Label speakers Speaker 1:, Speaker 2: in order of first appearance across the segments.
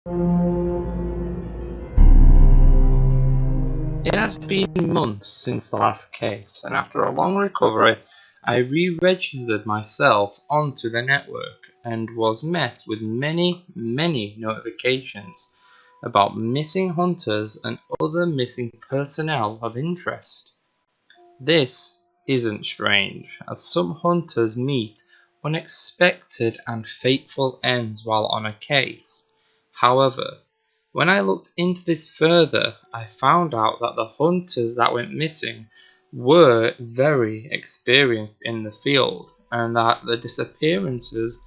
Speaker 1: It has been months since the last case, and after a long recovery, I re-registered myself onto the network and was met with many notifications about missing hunters and other missing personnel of interest. This isn't strange, as some hunters meet unexpected and fateful ends while on a case. However, when I looked into this further, I found out that the hunters that went missing were very experienced in the field, and that the disappearances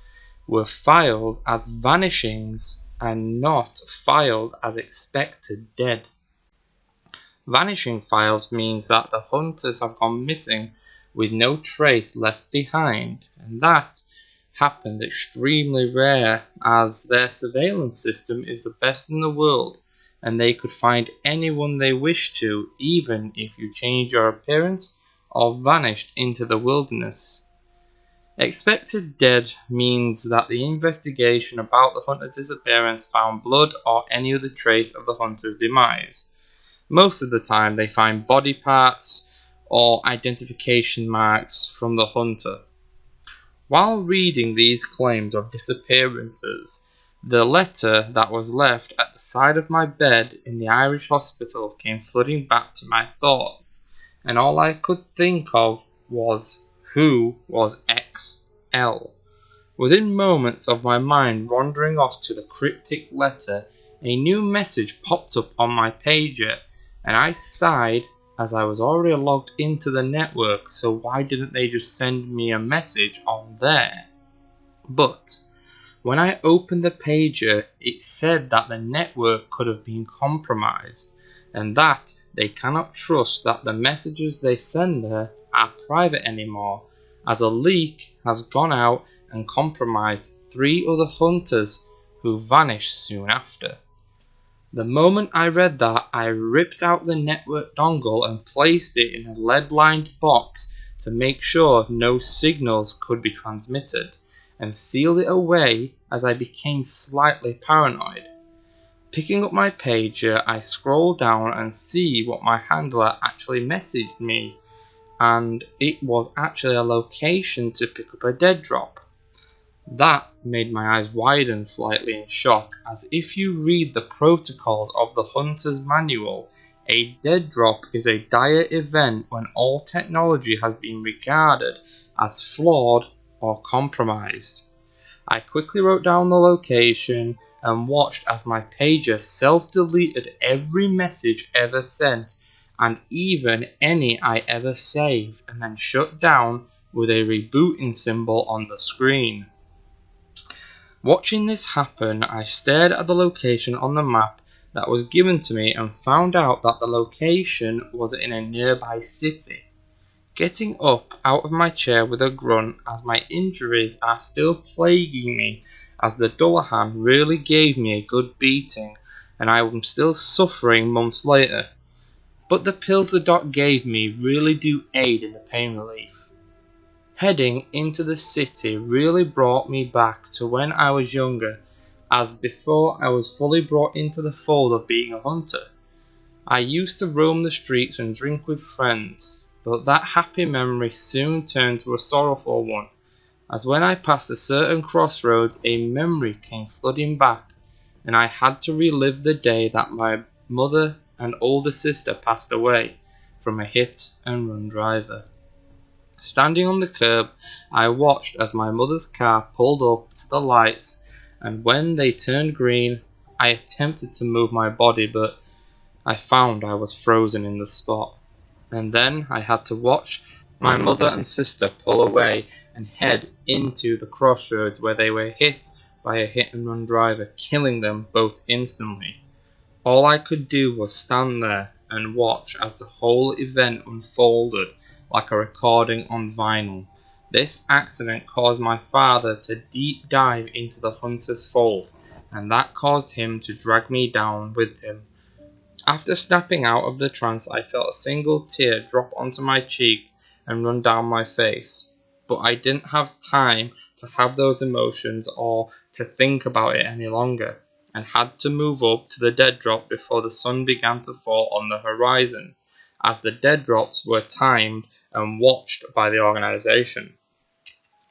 Speaker 1: were filed as vanishings and not filed as expected dead. Vanishing files means that the hunters have gone missing with no trace left behind, and that happens extremely rare as their surveillance system is the best in the world and they could find anyone they wish to, even if you change your appearance or vanished into the wilderness. Expected dead means that the investigation about the hunter's disappearance found blood or any other trace of the hunter's demise. Most of the time they find body parts or identification marks from the hunter. While reading these claims of disappearances, the letter that was left at the side of my bed in the Irish hospital came flooding back to my thoughts, and all I could think of was who was XL. Within moments of my mind wandering off to the cryptic letter, a new message popped up on my pager, and I sighed as I was already logged into the network, so why didn't they just send me a message on there? But when I opened the pager, it said that the network could have been compromised, and that they cannot trust that the messages they send there are private anymore, as a leak has gone out and compromised 3 other hunters who vanished soon after. The moment I read that, I ripped out the network dongle and placed it in a lead-lined box to make sure no signals could be transmitted, and sealed it away as I became slightly paranoid. Picking up my pager, I scroll down and see what my handler actually messaged me, and it was actually a location to pick up a dead drop. That made my eyes widen slightly in shock, as if you read the protocols of the Hunter's Manual, a dead drop is a dire event when all technology has been regarded as flawed or compromised. I quickly wrote down the location and watched as my pager self-deleted every message ever sent, and even any I ever saved, and then shut down with a rebooting symbol on the screen. Watching this happen, I stared at the location on the map that was given to me and found out that the location was in a nearby city. Getting up out of my chair with a grunt, as my injuries are still plaguing me, as the Dullahan really gave me a good beating and I am still suffering months later. But the pills the doc gave me really do aid in the pain relief. Heading into the city really brought me back to when I was younger, as before I was fully brought into the fold of being a hunter. I used to roam the streets and drink with friends, but that happy memory soon turned to a sorrowful one, as when I passed a certain crossroads a memory came flooding back, and I had to relive the day that my mother and older sister passed away from a hit and run driver. Standing on the curb, I watched as my mother's car pulled up to the lights, and when they turned green, I attempted to move my body, but I found I was frozen in the spot. And then I had to watch my mother and sister pull away and head into the crossroads where they were hit by a hit-and-run driver, killing them both instantly. All I could do was stand there and watch as the whole event unfolded like a recording on vinyl. This accident caused my father to deep dive into the hunter's fold, and that caused him to drag me down with him. After snapping out of the trance, I felt a single tear drop onto my cheek and run down my face, but I didn't have time to have those emotions or to think about it any longer. and had to move up to the dead drop before the sun began to fall on the horizon, as the dead drops were timed and watched by the organization.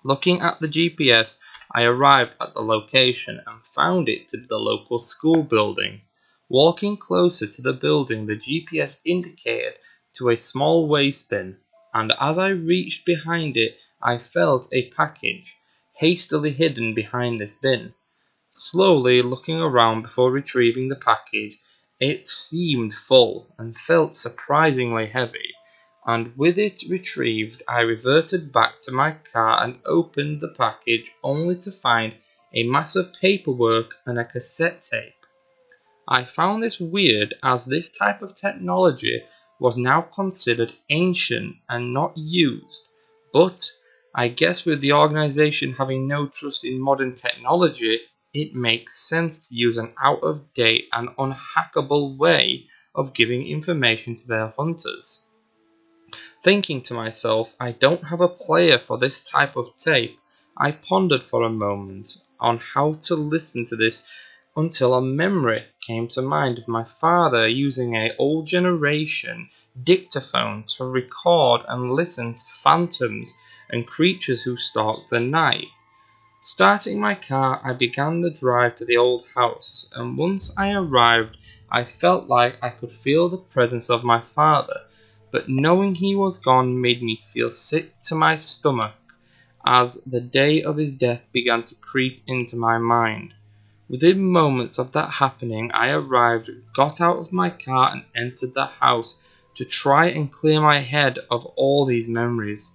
Speaker 1: Looking at the GPS, I arrived at the location and found it to be the local school building. Walking closer to the building, the GPS indicated to a small waste bin, and as I reached behind it, I felt a package hastily hidden behind this bin. Slowly looking around before retrieving the package, it seemed full and felt surprisingly heavy, and with it retrieved, I reverted back to my car and opened the package only to find a mass of paperwork and a cassette tape. I found this weird as this type of technology was now considered ancient and not used, but I guess with the organization having no trust in modern technology, it makes sense to use an out of date and unhackable way of giving information to their hunters. Thinking to myself, I don't have a player for this type of tape, I pondered for a moment on how to listen to this until a memory came to mind of my father using a old generation dictaphone to record and listen to phantoms and creatures who stalked the night. Starting my car, I began the drive to the old house, and once I arrived, I felt like I could feel the presence of my father, but knowing he was gone made me feel sick to my stomach as the day of his death began to creep into my mind. Within moments of that happening, I arrived, got out of my car, and entered the house to try and clear my head of all these memories,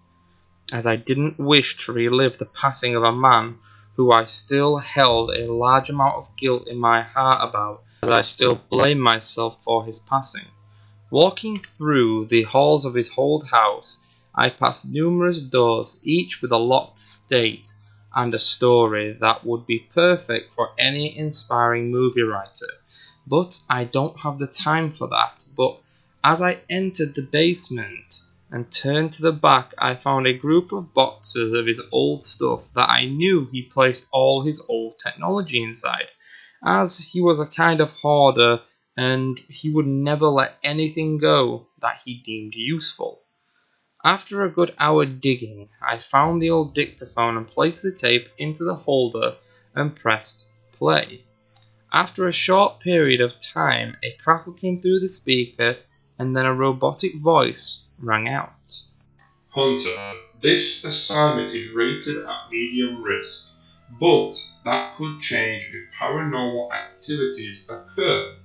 Speaker 1: as I didn't wish to relive the passing of a man who I still held a large amount of guilt in my heart about, as I still blamed myself for his passing. Walking through the halls of his old house, I passed numerous doors, each with a locked state and a story that would be perfect for any inspiring movie writer. But I don't have the time for that. But as I entered the basement and turned to the back, I found a group of boxes of his old stuff that I knew he placed all his old technology inside, as he was a kind of hoarder and he would never let anything go that he deemed useful. After a good hour digging, I found the old dictaphone and placed the tape into the holder and pressed play. After a short period of time, a crackle came through the speaker and then a robotic voice rang out.
Speaker 2: Hunter, this assignment is rated at medium risk, but that could change if paranormal activities occur.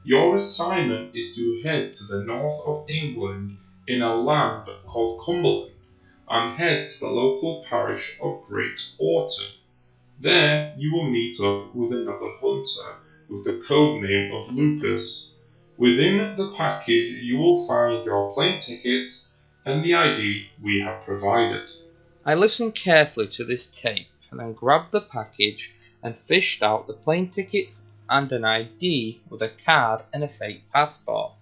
Speaker 2: Your assignment is to head to the north of England in a land called Cumberland and head to the local parish of Great Orton. There you will meet up with another hunter with the code name of Lucas. Within the package you will find your plane ticket and the ID we have provided.
Speaker 1: I listened carefully to this tape and then grabbed the package and fished out the plane tickets and an ID with a card and a fake passport.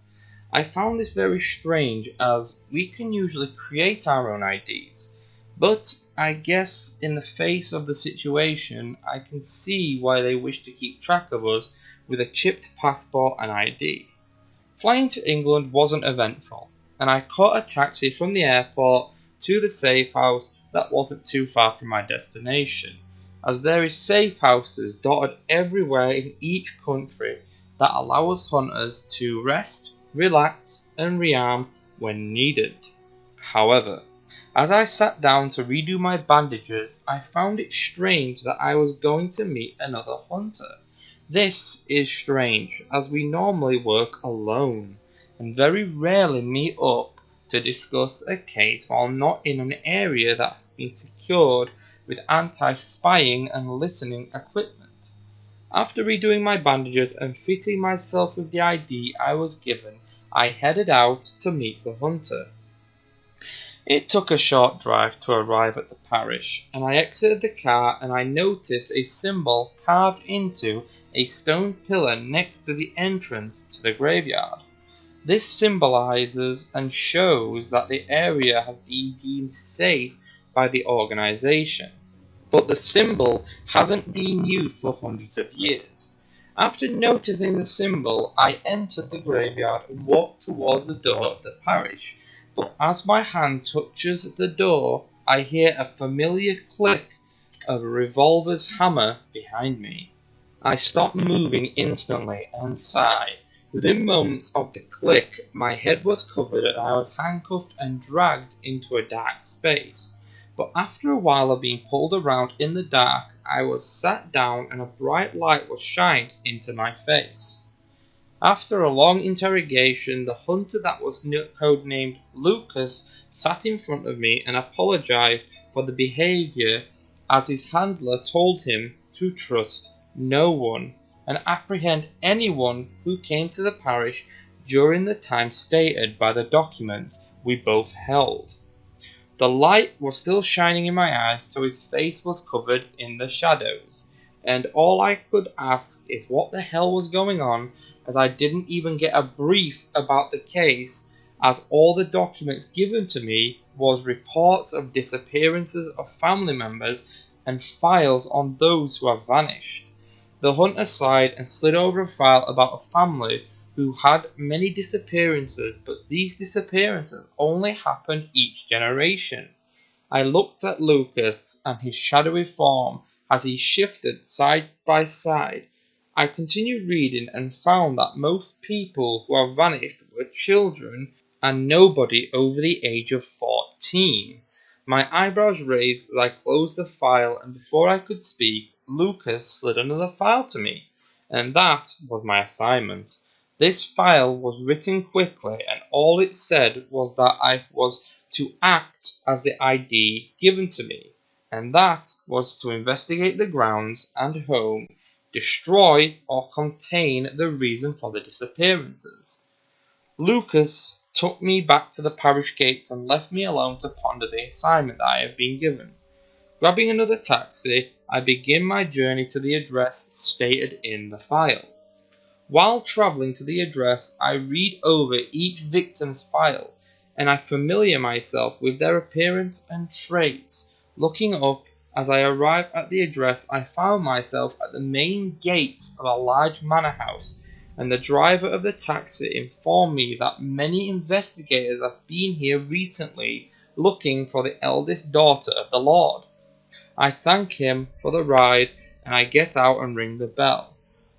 Speaker 1: I found this very strange as we can usually create our own IDs, but I guess in the face of the situation I can see why they wish to keep track of us with a chipped passport and ID. Flying to England wasn't eventful, and I caught a taxi from the airport to the safe house that wasn't too far from my destination, as there is safe houses dotted everywhere in each country that allow us hunters to rest, relax, and rearm when needed. However, as I sat down to redo my bandages, I found it strange that I was going to meet another hunter. This is strange, as we normally work alone, and very rarely meet up to discuss a case while not in an area that has been secured with anti-spying and listening equipment. After redoing my bandages and fitting myself with the ID I was given, I headed out to meet the hunter. It took a short drive to arrive at the parish, and I exited the car and I noticed a symbol carved into a stone pillar next to the entrance to the graveyard. This symbolizes and shows that the area has been deemed safe by the organization, but the symbol hasn't been used for hundreds of years. After noticing the symbol, I entered the graveyard and walked towards the door of the parish. But as my hand touches the door, I hear a familiar click of a revolver's hammer behind me. I stop moving instantly and sigh. Within moments of the click, my head was covered and I was handcuffed and dragged into a dark space. But after a while of being pulled around in the dark, I was sat down and a bright light was shined into my face. After a long interrogation, the hunter that was codenamed Lucas sat in front of me and apologized for the behavior, as his handler told him to trust no one and apprehend anyone who came to the parish during the time stated by the documents we both held. The light was still shining in my eyes, so his face was covered in the shadows, and all I could ask is what the hell was going on, as I didn't even get a brief about the case, as all the documents given to me was reports of disappearances of family members and files on those who have vanished. The hunter sighed and slid over a file about a family who had many disappearances, but these disappearances only happened each generation. I looked at Lucas and his shadowy form as he shifted side by side. I continued reading and found that most people who have vanished were children and nobody over the age of 14. My eyebrows raised as I closed the file, and before I could speak, Lucas slid another file to me, and that was my assignment. This file was written quickly, and all it said was that I was to act as the ID given to me, and that was to investigate the grounds and home, destroy or contain the reason for the disappearances. Lucas took me back to the parish gates and left me alone to ponder the assignment that I had been given. Grabbing another taxi, I begin my journey to the address stated in the file. While traveling to the address, I read over each victim's file, and I familiar myself with their appearance and traits. Looking up, as I arrived at the address, I found myself at the main gates of a large manor house, and the driver of the taxi informed me that many investigators have been here recently looking for the eldest daughter of the Lord. I thank him for the ride, and I get out and ring the bell.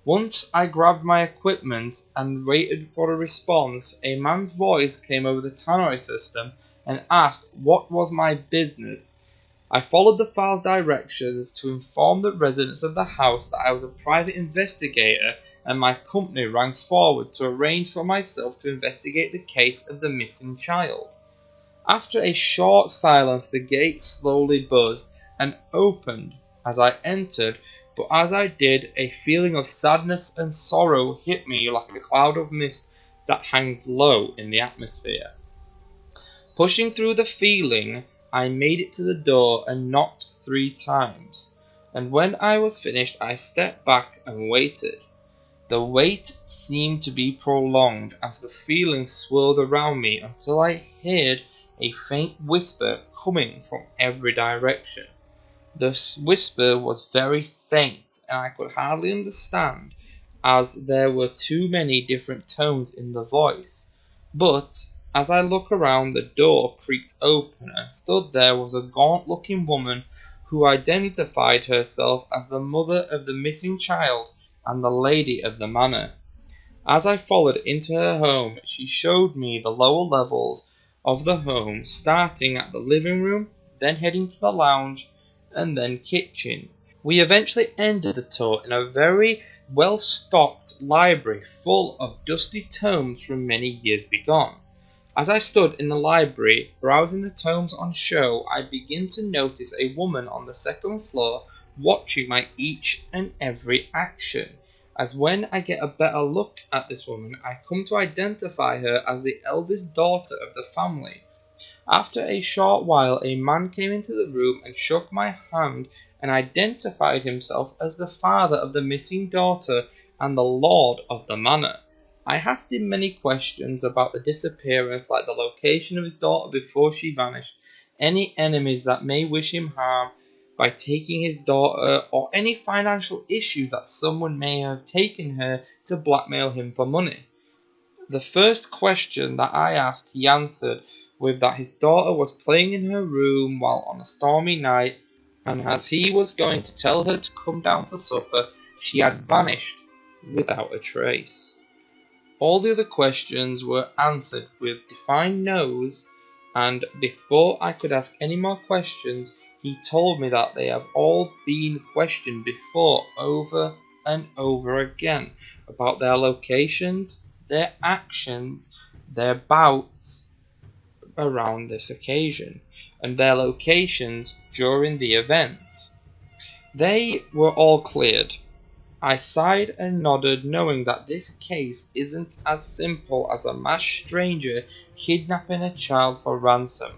Speaker 1: Once I grabbed my equipment and waited for a response, a man's voice came over the tannoy system and asked what was my business. I followed the file's directions to inform the residents of the house that I was a private investigator, and my company rang forward to arrange for myself to investigate the case of the missing child. After a short silence, the gate slowly buzzed and opened as I entered, but as I did, a feeling of sadness and sorrow hit me like a cloud of mist that hangs low in the atmosphere. Pushing through the feeling, I made it to the door and knocked 3 times, and when I was finished, I stepped back and waited. The wait seemed to be prolonged as the feeling swirled around me until I heard a faint whisper coming from every direction. The whisper was very faint, and I could hardly understand, as there were too many different tones in the voice. But as I looked around, the door creaked open, and stood there was a gaunt-looking woman who identified herself as the mother of the missing child and the lady of the manor. As I followed into her home, she showed me the lower levels of the home, starting at the living room, then heading to the lounge, and then kitchen. We eventually ended the tour in a very well-stocked library full of dusty tomes from many years begone. As I stood in the library, browsing the tomes on show, I began to notice a woman on the second floor watching my each and every action. As when I get a better look at this woman, I come to identify her as the eldest daughter of the family. After a short while, a man came into the room and shook my hand and identified himself as the father of the missing daughter and the lord of the manor. I asked him many questions about the disappearance, like the location of his daughter before she vanished, any enemies that may wish him harm, by taking his daughter, or any financial issues that someone may have taken her to blackmail him for money. The first question that I asked he answered with that his daughter was playing in her room while on a stormy night, and as he was going to tell her to come down for supper, she had vanished without a trace. All the other questions were answered with defined no's, and before I could ask any more questions, he told me that they have all been questioned before over and over again about their locations, their actions, their bouts around this occasion, and their locations during the events. They were all cleared. I sighed and nodded, knowing that this case isn't as simple as a masked stranger kidnapping a child for ransom.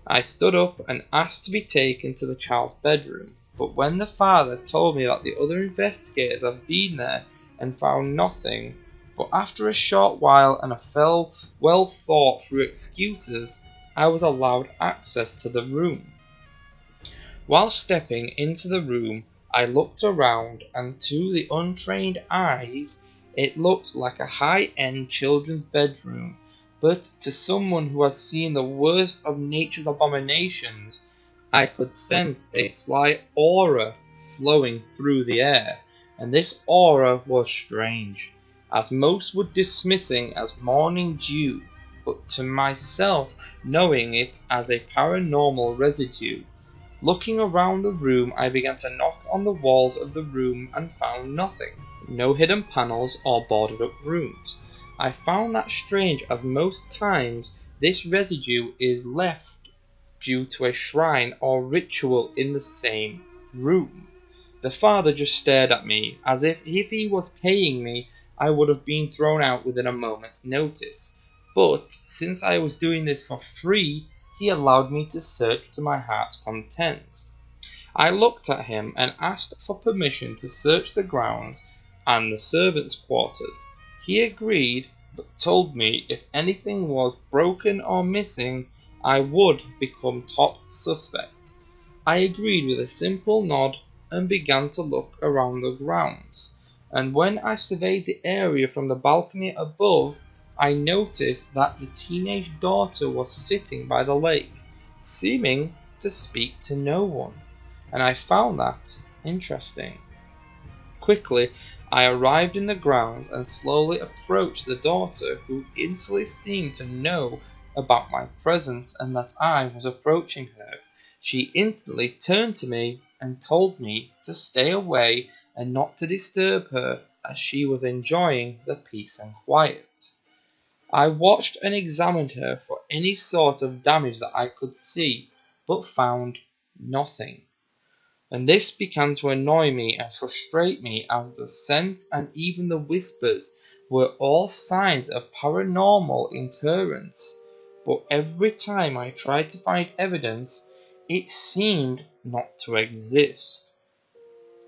Speaker 1: I stood up and asked to be taken to the child's bedroom, but when the father told me that the other investigators had been there and found nothing, but after a short while and a well thought through excuses, I was allowed access to the room. While stepping into the room, I looked around, and to the untrained eyes, it looked like a high-end children's bedroom, but to someone who has seen the worst of nature's abominations, I could sense a slight aura flowing through the air, and this aura was strange, as most would dismissing as morning dew, but to myself knowing it as a paranormal residue. Looking around the room, I began to knock on the walls of the room and found nothing. No hidden panels or boarded up rooms. I found that strange, as most times this residue is left due to a shrine or ritual in the same room. The father just stared at me, as if he was paying me, I would have been thrown out within a moment's notice. But since I was doing this for free, he allowed me to search to my heart's content. I looked at him and asked for permission to search the grounds and the servants' quarters. He agreed, but told me if anything was broken or missing, I would become top suspect. I agreed with a simple nod and began to look around the grounds. And when I surveyed the area from the balcony above, I noticed that the teenage daughter was sitting by the lake, seeming to speak to no one, and I found that interesting. Quickly, I arrived in the grounds and slowly approached the daughter, who instantly seemed to know about my presence and that I was approaching her. She instantly turned to me and told me to stay away and not to disturb her, as she was enjoying the peace and quiet. I watched and examined her for any sort of damage that I could see, but found nothing. And this began to annoy me and frustrate me, as the scent and even the whispers were all signs of paranormal occurrence. But every time I tried to find evidence, it seemed not to exist.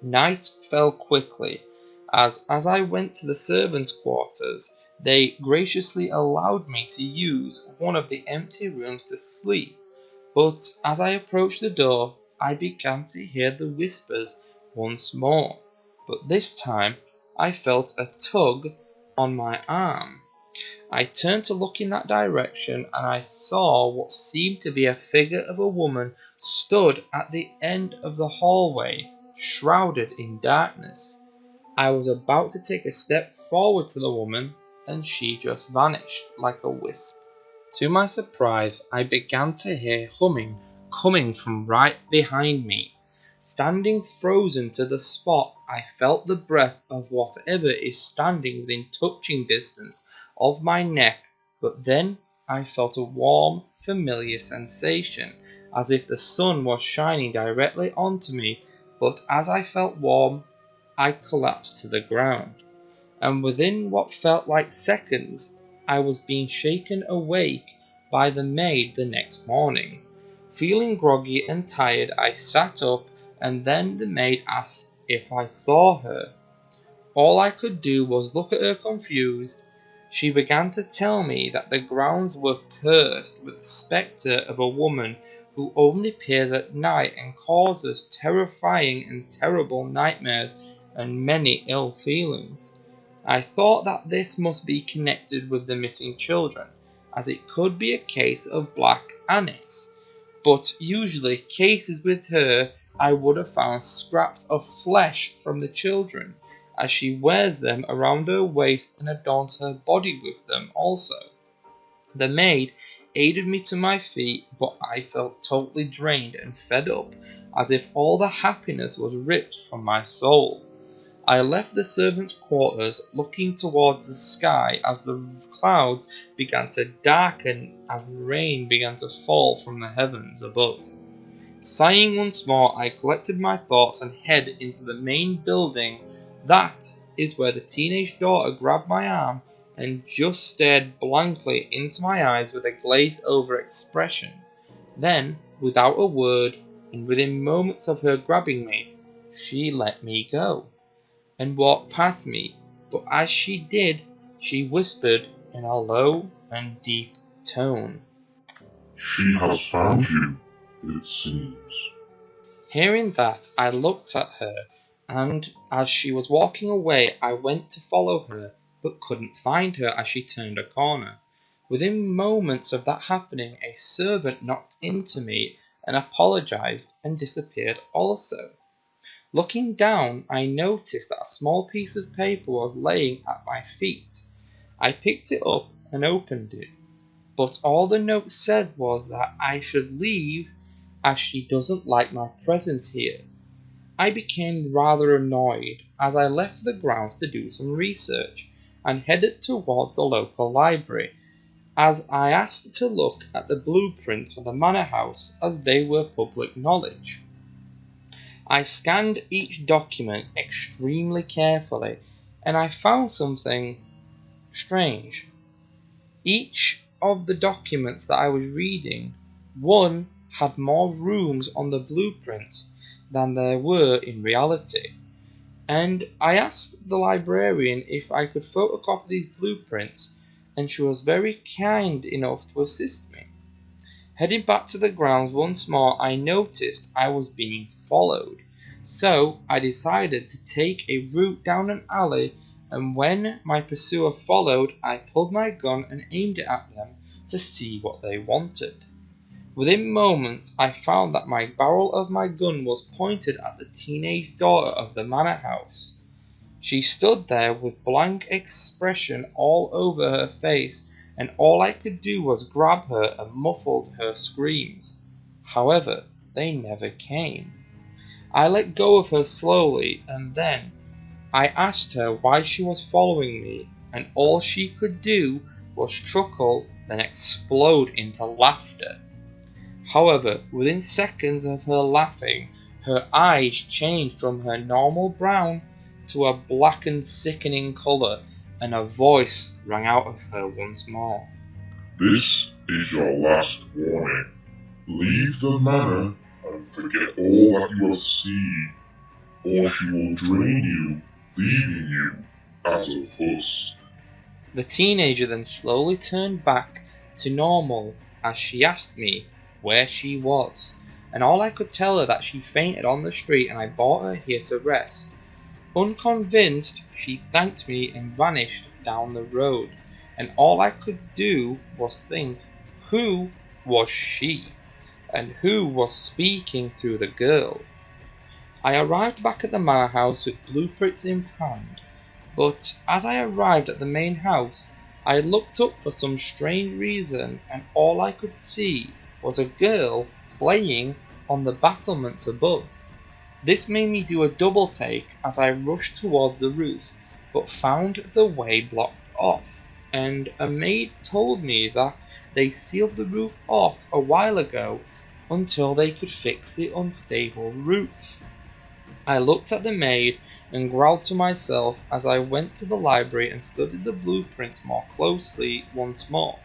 Speaker 1: Night fell quickly, as I went to the servants' quarters, they graciously allowed me to use one of the empty rooms to sleep, but as I approached the door, I began to hear the whispers once more, but this time I felt a tug on my arm. I turned to look in that direction, and I saw what seemed to be a figure of a woman stood at the end of the hallway, shrouded in darkness. I was about to take a step forward to the woman, and she just vanished like a wisp. To my surprise, I began to hear humming coming from right behind me. Standing frozen to the spot, I felt the breath of whatever is standing within touching distance of my neck, but then I felt a warm, familiar sensation, as if the sun was shining directly onto me, but as I felt warm, I collapsed to the ground, and within what felt like seconds, I was being shaken awake by the maid the next morning. Feeling groggy and tired, I sat up, and then the maid asked if I saw her. All I could do was look at her confused. She began to tell me that the grounds were cursed with the spectre of a woman who only appears at night and causes terrifying and terrible nightmares and many ill feelings. I thought that this must be connected with the missing children, as it could be a case of black Anis, but usually cases with her I would have found scraps of flesh from the children, as she wears them around her waist and adorns her body with them also. The maid aided me to my feet, but I felt totally drained and fed up, as if all the happiness was ripped from my soul. I left the servants' quarters, looking towards the sky as the clouds began to darken as rain began to fall from the heavens above. Sighing once more, I collected my thoughts and headed into the main building. That is where the teenage daughter grabbed my arm and just stared blankly into my eyes with a glazed over expression. Then, without a word, and within moments of her grabbing me, she let me go and walked past me, but as she did, she whispered in a low and deep tone,
Speaker 2: She has found you, it seems.
Speaker 1: Hearing that, I looked at her, and as she was walking away, I went to follow her, but couldn't find her as she turned a corner. Within moments of that happening, a servant knocked into me and apologized and disappeared also. Looking down, I noticed that a small piece of paper was laying at my feet. I picked it up and opened it, but all the note said was that I should leave as she doesn't like my presence here. I became rather annoyed as I left the grounds to do some research and headed towards the local library, as I asked to look at the blueprints for the manor house as they were public knowledge. I scanned each document extremely carefully, and I found something strange. Each of the documents that I was reading, one had more rooms on the blueprints than there were in reality, and I asked the librarian if I could photocopy these blueprints, and she was very kind enough to assist me. Heading back to the grounds once more, I noticed I was being followed, so I decided to take a route down an alley, and when my pursuer followed, I pulled my gun and aimed it at them to see what they wanted. Within moments, I found that my barrel of my gun was pointed at the teenage daughter of the manor house. She stood there with blank expression all over her face, and all I could do was grab her and muffled her screams. However, they never came. I let go of her slowly, and then I asked her why she was following me, and all she could do was chuckle, then explode into laughter. However, within seconds of her laughing, her eyes changed from her normal brown to a black and sickening colour, and a voice rang out of her once more.
Speaker 2: This is your last warning. Leave the manor and forget all that you have seen, or she will drain you, leaving you as a husk.
Speaker 1: The teenager then slowly turned back to normal as she asked me where she was, and all I could tell her that she fainted on the street and I brought her here to rest. Unconvinced, she thanked me and vanished down the road, and all I could do was think, who was she, and who was speaking through the girl? I arrived back at the manor house with blueprints in hand, but as I arrived at the main house, I looked up for some strange reason, and all I could see was a girl playing on the battlements above. This made me do a double take as I rushed towards the roof, but found the way blocked off, and a maid told me that they sealed the roof off a while ago until they could fix the unstable roof. I looked at the maid and growled to myself as I went to the library and studied the blueprints more closely once more.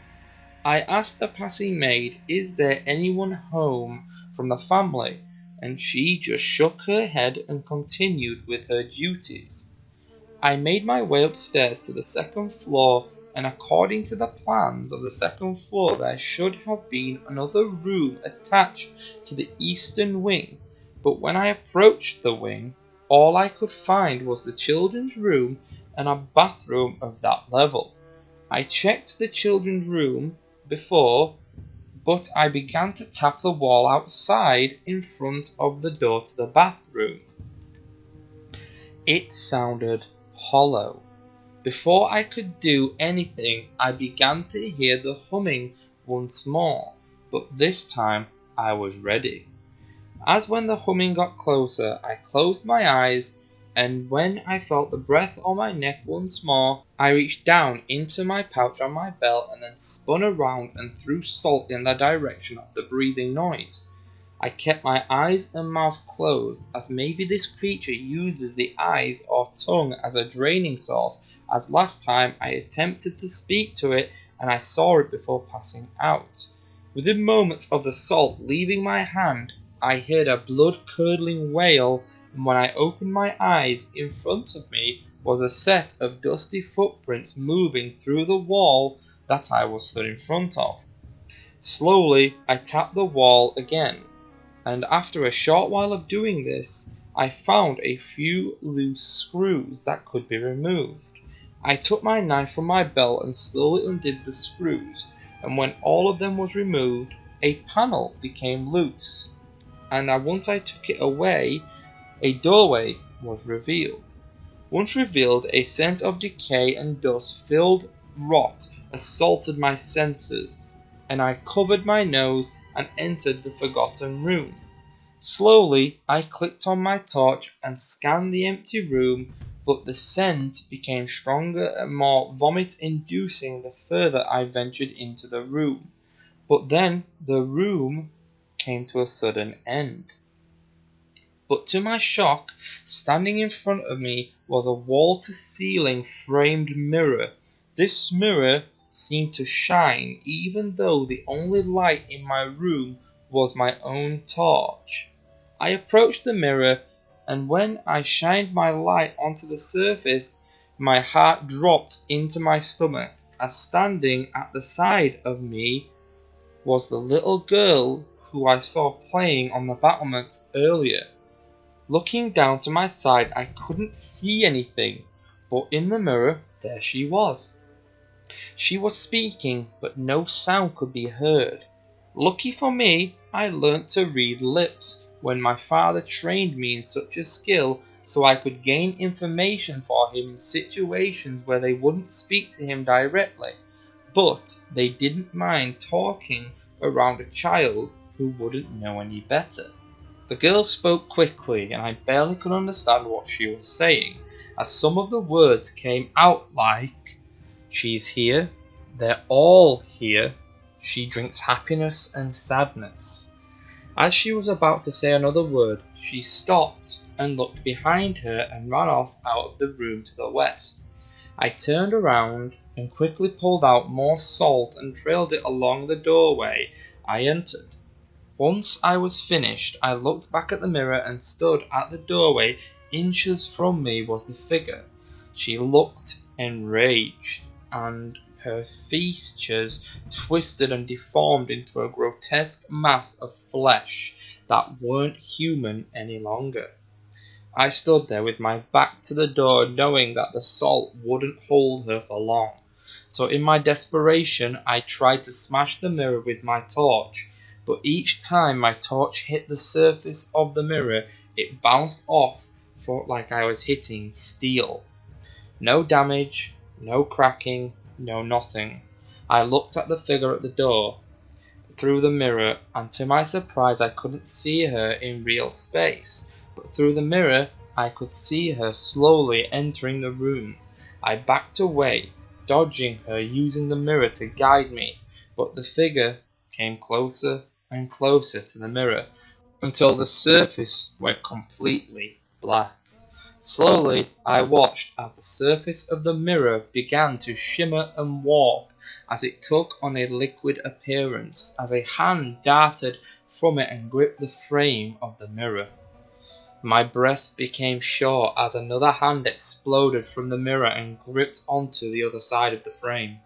Speaker 1: I asked the passing maid, is there anyone home from the family? And she just shook her head and continued with her duties. I made my way upstairs to the second floor and according to the plans of the second floor there should have been another room attached to the eastern wing, but when I approached the wing, all I could find was the children's room and a bathroom of that level. I checked the children's room before, but I began to tap the wall outside in front of the door to the bathroom. It sounded hollow. Before I could do anything, I began to hear the humming once more, but this time I was ready. As when the humming got closer, I closed my eyes, and when I felt the breath on my neck once more, I reached down into my pouch on my belt and then spun around and threw salt in the direction of the breathing noise. I kept my eyes and mouth closed, as maybe this creature uses the eyes or tongue as a draining source, as last time I attempted to speak to it and I saw it before passing out. Within moments of the salt leaving my hand, I heard a blood-curdling wail, and when I opened my eyes, in front of me was a set of dusty footprints moving through the wall that I was stood in front of. Slowly, I tapped the wall again, and after a short while of doing this, I found a few loose screws that could be removed. I took my knife from my belt and slowly undid the screws, and when all of them was removed, a panel became loose, and once I took it away, a doorway was revealed. Once revealed, a scent of decay and dust-filled rot assaulted my senses, and I covered my nose and entered the forgotten room. Slowly, I clicked on my torch and scanned the empty room, but the scent became stronger and more vomit-inducing the further I ventured into the room. But then the room came to a sudden end. But to my shock, standing in front of me was a wall-to-ceiling framed mirror. This mirror seemed to shine, even though the only light in my room was my own torch. I approached the mirror, and when I shined my light onto the surface, my heart dropped into my stomach, as standing at the side of me was the little girl who I saw playing on the battlements earlier. Looking down to my side, I couldn't see anything, but in the mirror, there she was. She was speaking, but no sound could be heard. Lucky for me, I learnt to read lips when my father trained me in such a skill, so I could gain information for him in situations where they wouldn't speak to him directly, but they didn't mind talking around a child who wouldn't know any better. The girl spoke quickly, and I barely could understand what she was saying, as some of the words came out like, "She's here, they're all here, she drinks happiness and sadness." As she was about to say another word, she stopped and looked behind her and ran off out of the room to the west. I turned around and quickly pulled out more salt and trailed it along the doorway I entered. Once I was finished, I looked back at the mirror and stood at the doorway. Inches from me was the figure. She looked enraged, and her features twisted and deformed into a grotesque mass of flesh that weren't human any longer. I stood there with my back to the door, knowing that the salt wouldn't hold her for long. So in my desperation, I tried to smash the mirror with my torch, but each time my torch hit the surface of the mirror, it bounced off like I was hitting steel. No damage, no cracking, no nothing. I looked at the figure at the door through the mirror, and to my surprise I couldn't see her in real space, but through the mirror I could see her slowly entering the room. I backed away, dodging her, using the mirror to guide me, but the figure came closer and closer to the mirror until the surface went completely black. Slowly, I watched as the surface of the mirror began to shimmer and warp as it took on a liquid appearance, as a hand darted from it and gripped the frame of the mirror. My breath became short as another hand exploded from the mirror and gripped onto the other side of the frame.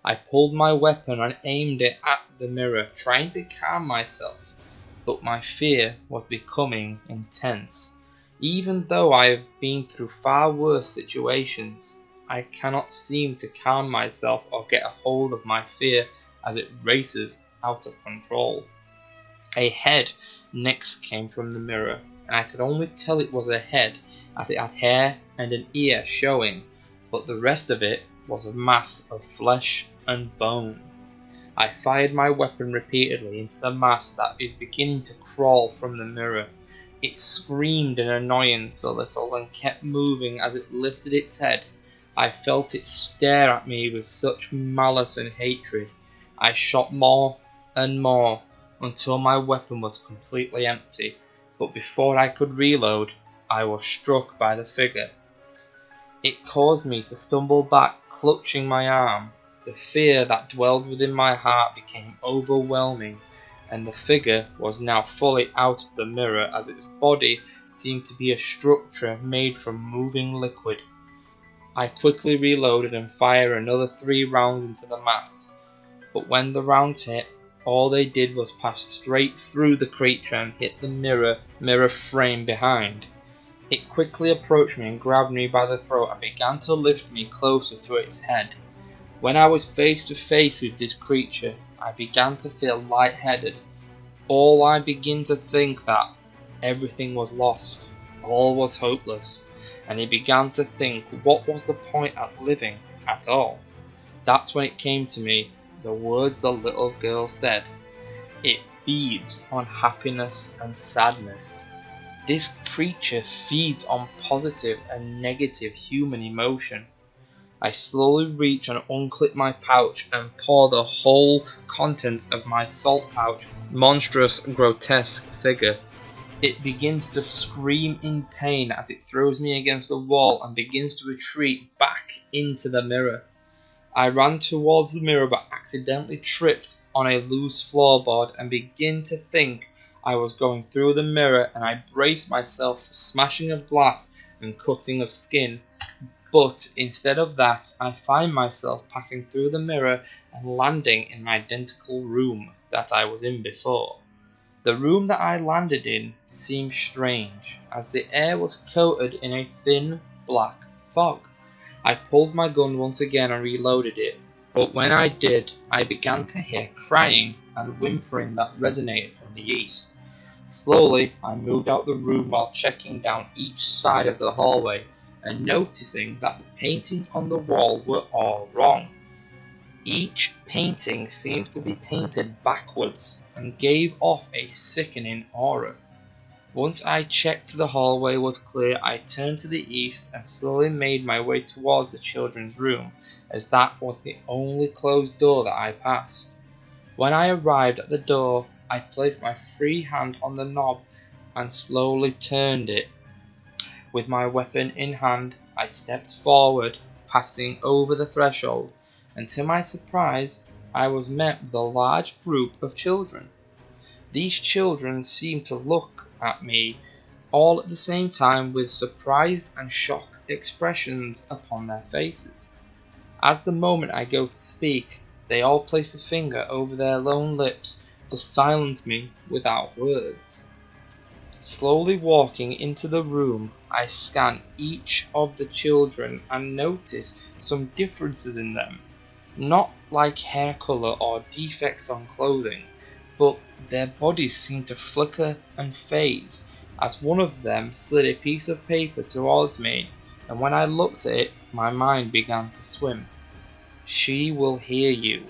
Speaker 1: I pulled my weapon and aimed it at the mirror, trying to calm myself, but my fear was becoming intense. Even though I have been through far worse situations, I cannot seem to calm myself or get a hold of my fear as it races out of control. A head next came from the mirror, and I could only tell it was a head as it had hair and an ear showing, but the rest of it was a mass of flesh and bone. I fired my weapon repeatedly into the mass that is beginning to crawl from the mirror. It screamed in annoyance a little and kept moving as it lifted its head. I felt it stare at me with such malice and hatred. I shot more and more until my weapon was completely empty, but before I could reload, I was struck by the figure. It caused me to stumble back, clutching my arm. The fear that dwelled within my heart became overwhelming, and the figure was now fully out of the mirror as its body seemed to be a structure made from moving liquid. I quickly reloaded and fired another 3 rounds into the mass, but when the rounds hit, all they did was pass straight through the creature and hit the mirror frame behind. It quickly approached me and grabbed me by the throat and began to lift me closer to its head. When I was face to face with this creature, I began to feel lightheaded. I began to think that everything was lost, all was hopeless, and he began to think what was the point at living at all. That's when it came to me, the words the little girl said. It feeds on happiness and sadness. This creature feeds on positive and negative human emotion. I slowly reach and unclip my pouch and pour the whole contents of my salt pouch. Monstrous, grotesque figure. It begins to scream in pain as it throws me against the wall and begins to retreat back into the mirror. I ran towards the mirror but accidentally tripped on a loose floorboard and began to think I was going through the mirror, and I braced myself for smashing of glass and cutting of skin. But instead of that, I find myself passing through the mirror and landing in my identical room that I was in before. The room that I landed in seemed strange, as the air was coated in a thin, black fog. I pulled my gun once again and reloaded it, but when I did, I began to hear crying and whimpering that resonated from the east. Slowly, I moved out the room while checking down each side of the hallway and noticing that the paintings on the wall were all wrong. Each painting seemed to be painted backwards and gave off a sickening aura. Once I checked the hallway was clear, I turned to the east and slowly made my way towards the children's room, as that was the only closed door that I passed. When I arrived at the door, I placed my free hand on the knob and slowly turned it. With my weapon in hand, I stepped forward, passing over the threshold, and to my surprise, I was met with a large group of children. These children seemed to look at me all at the same time with surprised and shocked expressions upon their faces. As the moment I go to speak, they all place a finger over their lone lips to silence me without words. Slowly walking into the room, I scan each of the children and notice some differences in them. Not like hair color or defects on clothing, but their bodies seem to flicker and phase, as one of them slid a piece of paper towards me, and when I looked at it, my mind began to swim. She will hear you.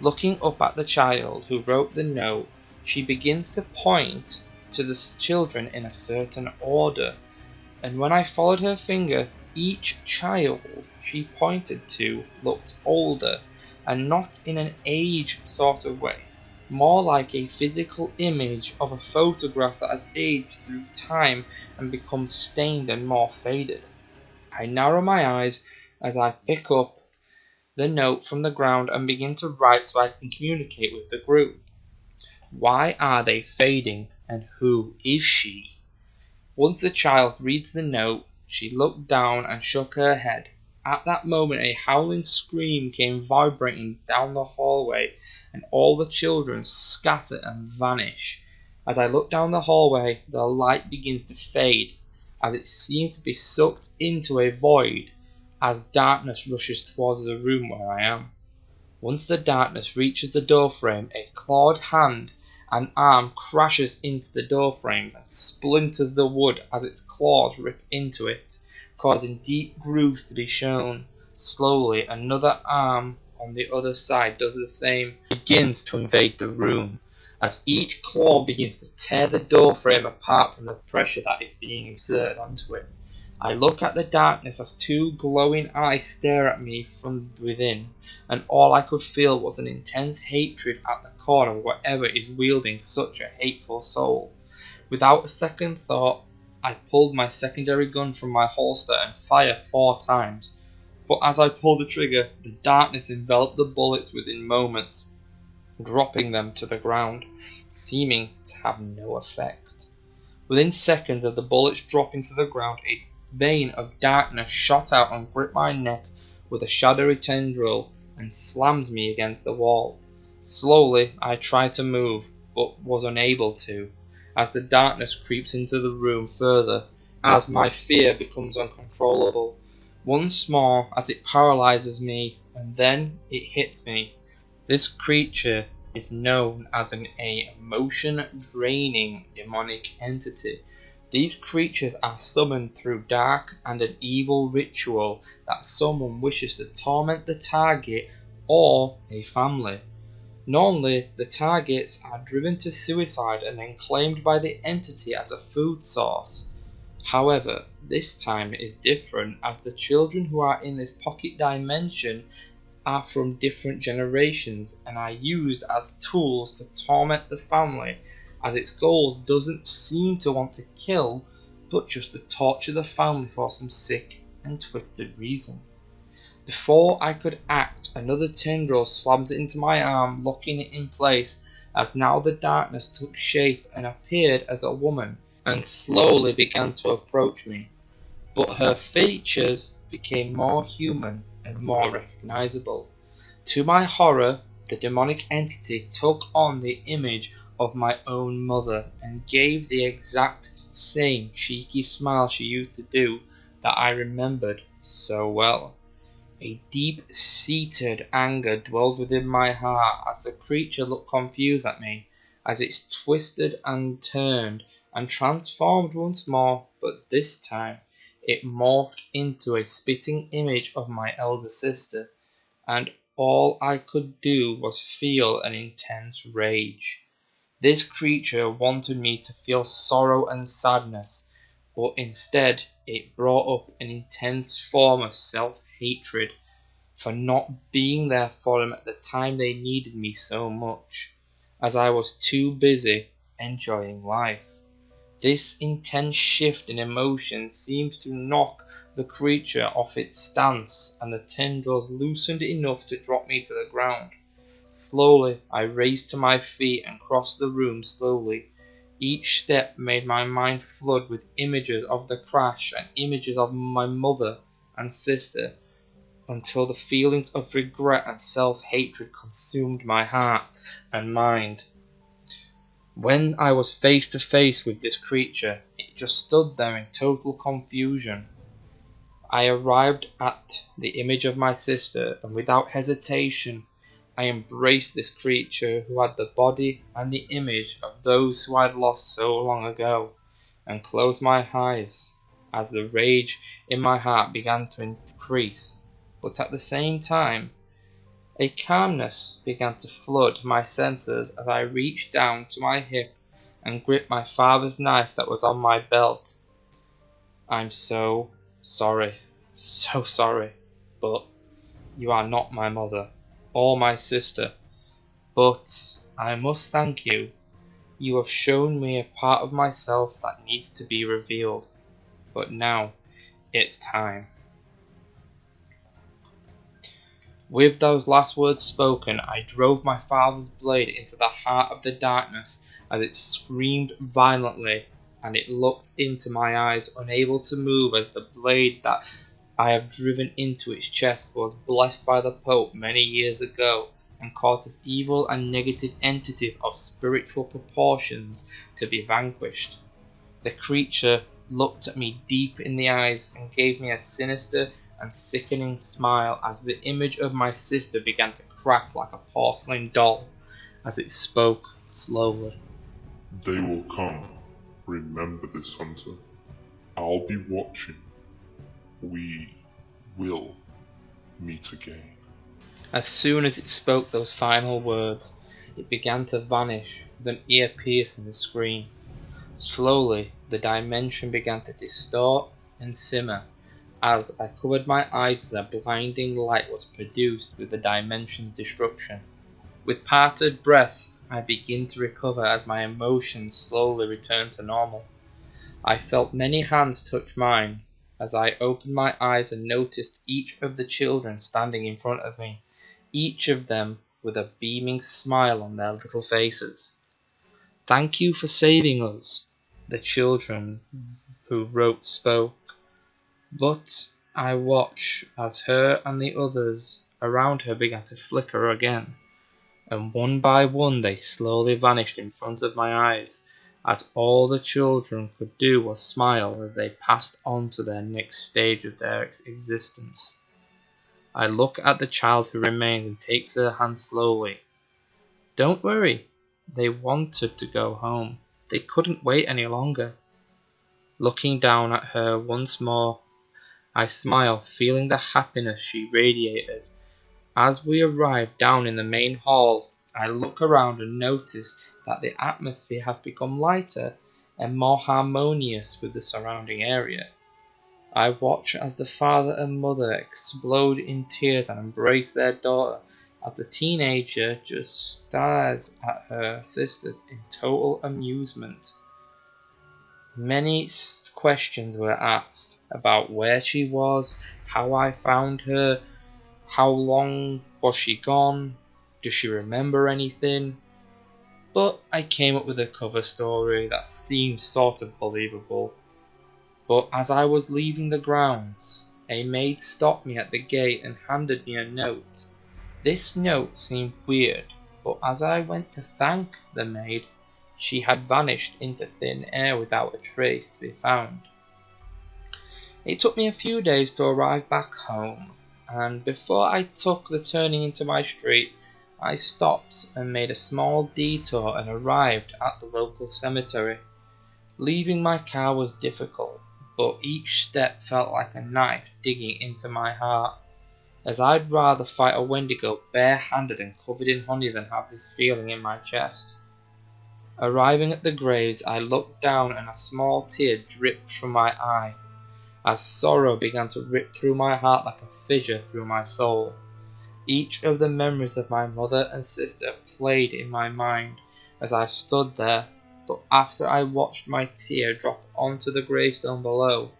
Speaker 1: Looking up at the child who wrote the note, she begins to point to the children in a certain order, and when I followed her finger, each child she pointed to looked older, and not in an age sort of way, more like a physical image of a photograph that has aged through time and become stained and more faded. I narrow my eyes as I pick up the note from the ground and begin to write so I can communicate with the group. Why are they fading, and who is she? Once the child reads the note, she looked down and shook her head. At that moment a howling scream came vibrating down the hallway, and all the children scatter and vanish. As I look down the hallway, the light begins to fade, as it seems to be sucked into a void, as darkness rushes towards the room where I am. Once the darkness reaches the doorframe, a clawed hand and arm crashes into the doorframe and splinters the wood as its claws rip into it, causing deep grooves to be shown. Slowly, another arm on the other side does the same, begins to invade the room, as each claw begins to tear the doorframe apart from the pressure that is being exerted onto it. I look at the darkness as two glowing eyes stare at me from within, and all I could feel was an intense hatred at the core of whatever is wielding such a hateful soul. Without a second thought, I pulled my secondary gun from my holster and fired 4 times. But as I pulled the trigger, the darkness enveloped the bullets within moments, dropping them to the ground, seeming to have no effect. Within seconds of the bullets dropping to the ground, a vein of darkness shot out and gripped my neck with a shadowy tendril and slams me against the wall. Slowly I try to move, but was unable to, as the darkness creeps into the room further, as my fear becomes uncontrollable. Once more, as it paralyzes me, and then it hits me. This creature is known as an emotion-draining demonic entity. These creatures are summoned through dark and an evil ritual that someone wishes to torment the target or a family. Normally, the targets are driven to suicide and then claimed by the entity as a food source. However, this time it is different, as the children who are in this pocket dimension are from different generations and are used as tools to torment the family, as its goals doesn't seem to want to kill, but just to torture the family for some sick and twisted reason. Before I could act, another tendril slams into my arm, locking it in place, as now the darkness took shape and appeared as a woman, and slowly began to approach me. But her features became more human and more recognizable. To my horror, the demonic entity took on the image of my own mother and gave the exact same cheeky smile she used to do that I remembered so well. A deep-seated anger dwelled within my heart as the creature looked confused at me, as it twisted and turned and transformed once more, but this time it morphed into a spitting image of my elder sister, and all I could do was feel an intense rage. This creature wanted me to feel sorrow and sadness, but instead it brought up an intense form of self-hatred for not being there for them at the time they needed me so much, as I was too busy enjoying life. This intense shift in emotion seems to knock the creature off its stance, and the tendrils loosened enough to drop me to the ground. Slowly I raised to my feet and crossed the room slowly. Each step made my mind flood with images of the crash and images of my mother and sister, until the feelings of regret and self-hatred consumed my heart and mind. When I was face to face with this creature, it just stood there in total confusion. I arrived at the image of my sister, and without hesitation I embraced this creature who had the body and the image of those who I had lost so long ago, and closed my eyes as the rage in my heart began to increase, but at the same time a calmness began to flood my senses as I reached down to my hip and gripped my father's knife that was on my belt. I'm so sorry, but you are not my mother or my sister. But I must thank you. You have shown me a part of myself that needs to be revealed. But now it's time. With those last words spoken, I drove my father's blade into the heart of the darkness as it screamed violently and it looked into my eyes, unable to move, as the blade that I have driven into its chest was blessed by the Pope many years ago, and causes evil and negative entities of spiritual proportions to be vanquished. The creature looked at me deep in the eyes and gave me a sinister and sickening smile as the image of my sister began to crack like a porcelain doll as it spoke slowly.
Speaker 2: They will come. Remember this, Hunter. I'll be watching. We will meet again.
Speaker 1: As soon as it spoke those final words, it began to vanish with an ear-piercing scream. Slowly, the dimension began to distort and simmer as I covered my eyes as a blinding light was produced with the dimension's destruction. With parted breath, I began to recover as my emotions slowly returned to normal. I felt many hands touch mine as I opened my eyes and noticed each of the children standing in front of me, each of them with a beaming smile on their little faces. "Thank you for saving us," the children who wrote spoke. But I watched as her and the others around her began to flicker again, and one by one they slowly vanished in front of my eyes, as all the children could do was smile as they passed on to their next stage of their existence. I look at the child who remains and takes her hand slowly. "Don't worry, they wanted to go home. They couldn't wait any longer." Looking down at her once more, I smile, feeling the happiness she radiated. As we arrive down in the main hall, I look around and notice that the atmosphere has become lighter and more harmonious with the surrounding area. I watch as the father and mother explode in tears and embrace their daughter, as the teenager just stares at her sister in total amusement. Many questions were asked about where she was, how I found her, how long was she gone, does she remember anything? But I came up with a cover story that seemed sort of believable. But as I was leaving the grounds, a maid stopped me at the gate and handed me a note. This note seemed weird, but as I went to thank the maid, she had vanished into thin air without a trace to be found. It took me a few days to arrive back home, and before I took the turning into my street, I stopped and made a small detour and arrived at the local cemetery. Leaving my car was difficult, but each step felt like a knife digging into my heart, as I'd rather fight a Wendigo barehanded and covered in honey than have this feeling in my chest. Arriving at the graves, I looked down and a small tear dripped from my eye, as sorrow began to rip through my heart like a fissure through my soul. Each of the memories of my mother and sister played in my mind as I stood there, but after I watched my tear drop onto the gravestone below,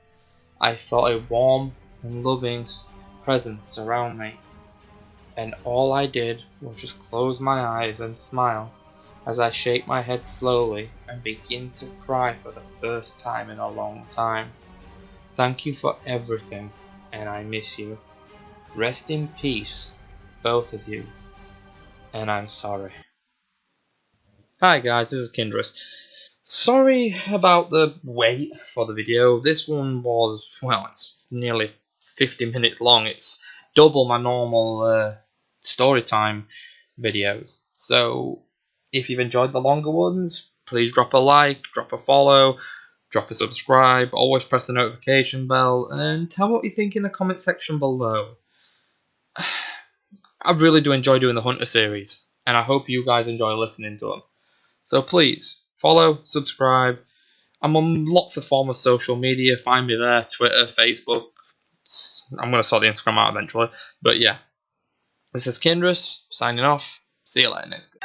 Speaker 1: I felt a warm and loving presence surround me, and all I did was just close my eyes and smile as I shake my head slowly and begin to cry for the first time in a long time. Thank you for everything, and I miss you. Rest in peace, both of you, and I'm sorry. Hi guys, this is Kindrus. Sorry about the wait for the video. This one was, well, it's nearly 50 minutes long. It's double my normal story time videos. So if you've enjoyed the longer ones, please drop a like, drop a follow, drop a subscribe, always press the notification bell, and tell me what you think in the comment section below. I really do enjoy doing the Hunter series, and I hope you guys enjoy listening to them. So please, follow, subscribe. I'm on lots of forms of social media. Find me there, Twitter, Facebook. I'm going to sort the Instagram out eventually. But yeah, this is Kindrus, signing off. See you later, next.